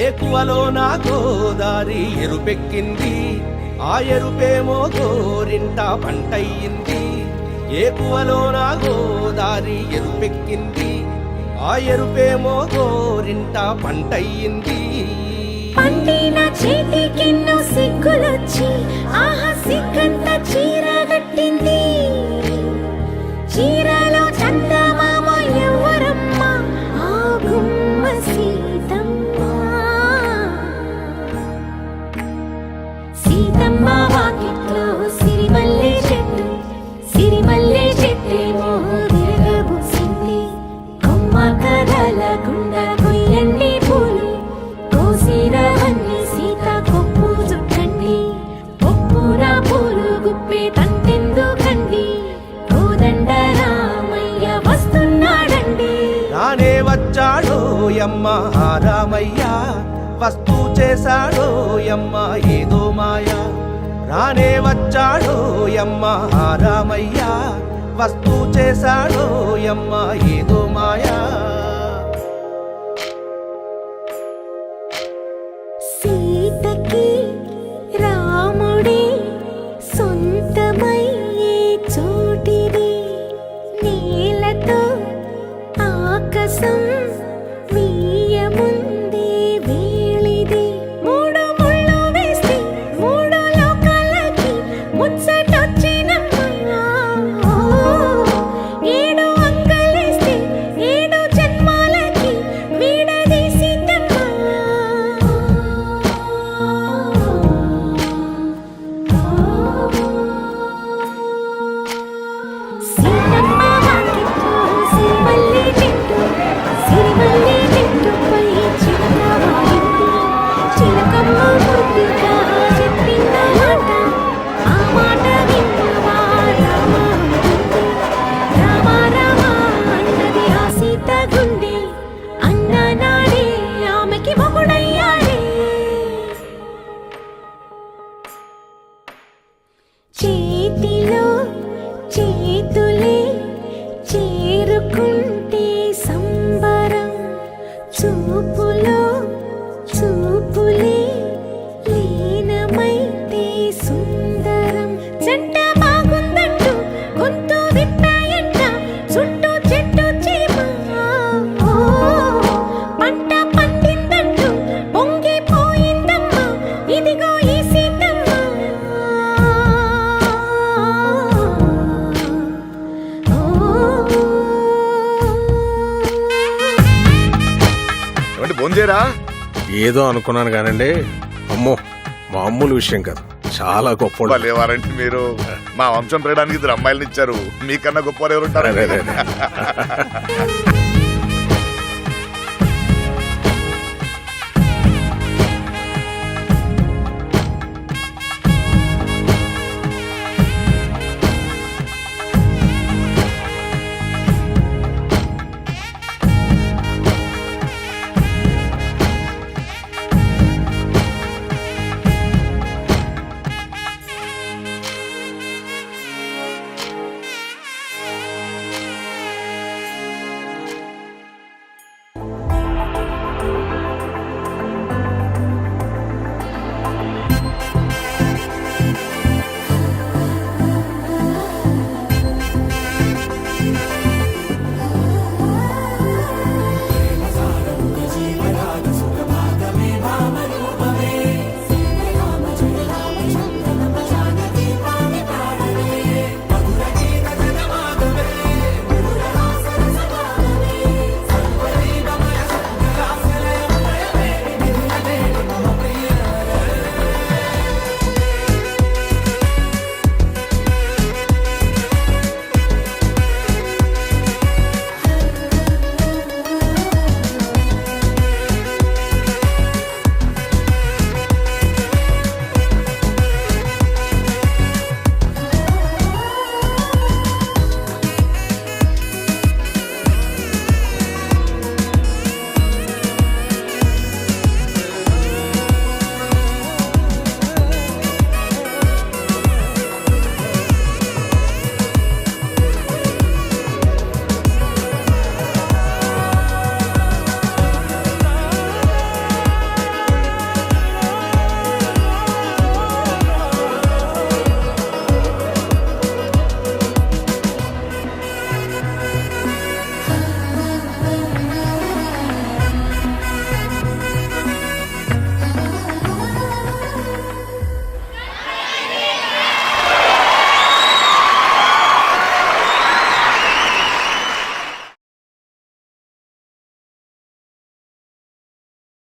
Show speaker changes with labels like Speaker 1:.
Speaker 1: ఏకువలో నా గోదారి ఎరుపెక్కింది, ఆ ఎరుపేమో గోరింట పంటయ్యింది. ఏకువలో నా గోదారి ఎరుపెక్కింది, ఆ ఎరుపేమో గోరింట పంటయ్యింది.
Speaker 2: పండిన చేతికెన్నో సిగ్గులొచ్చి ఆహా సిగ్గంత చీర కట్టింది. చీరలో చందమామ ఎవరమ్మ, ఆ గుమ్మ సీతమ్మ. సీతమ్మ వాకిట్లో సిరిమల్లె చెట్టు, సిరిమల్లె చెట్టేమో విరగబూసింది. కొమ్మ కదలకుండా కొయ్యండి పూలు, కోసిరవన్నీ సీత కొప్పు చుట్టండి. కొప్పున పూలు గుప్పే తంతెందుకండి, కోదండ రామయ్య వస్తున్నాడండి.
Speaker 1: రానే వచ్చాడో యమ్మ రామయ్య, వస్తూ చేశాడో యమ్మ ఏదో మాయ. రానే వచ్చాడో యమ్మ రామయ్య, వస్తూ చేశాడో యమ్మ ఏదో మాయా.
Speaker 2: సీతకి రాముడే సొంతమయ్యే చోటిది, నేలతో ఆకాశం వీయముందే వేళిది. మూడు ముళ్ళు వేస్తే మూడు లోకాలకి ముచ్చటొచ్చినమ్మా. ఏడు అంగలేస్తే ఏడు జన్మాలకి వీడదీసిద్దమ్మా. సీతమ్మ వాకిట్లో సిరిమల్లె చెట్టు, సిరిమల్లె చెట్టుపై చిలక వాలింది. చిలకమ్మ ముద్దుగా చెప్పింద మాట, ఆ మాట విన్నవా రామ అంటుంది. రామ రామ అన్నది ఆ సీత గుండె, అన్న నాడే ఆమెకి మొగుడయ్యాడే. చేతిలో చేతులే చేరుకుంటే సంబరం, చూపులో చూపులే లీనమైతే సుందరం. జంట బాగుందంటూ గొంతు విప్పాయంట చుట్టూ చెట్టు చీమ. ఓ, పంట పండిందంటూ పొంగిపోయిందమ్మా, ఇదిగో ఈ సీతమ్మ.
Speaker 3: ఏమంటే బొందేరా?
Speaker 4: ఏదో అనుకున్నాను కానండి, అమ్మో మామూలు విషయం కాదు, చాలా గొప్ప.
Speaker 3: లేవారంటే మీరు మా వంశం పెరగడానికి 2 అమ్మాయిలను ఇచ్చారు, మీకన్నా గొప్పవారు ఎవరుంటారు?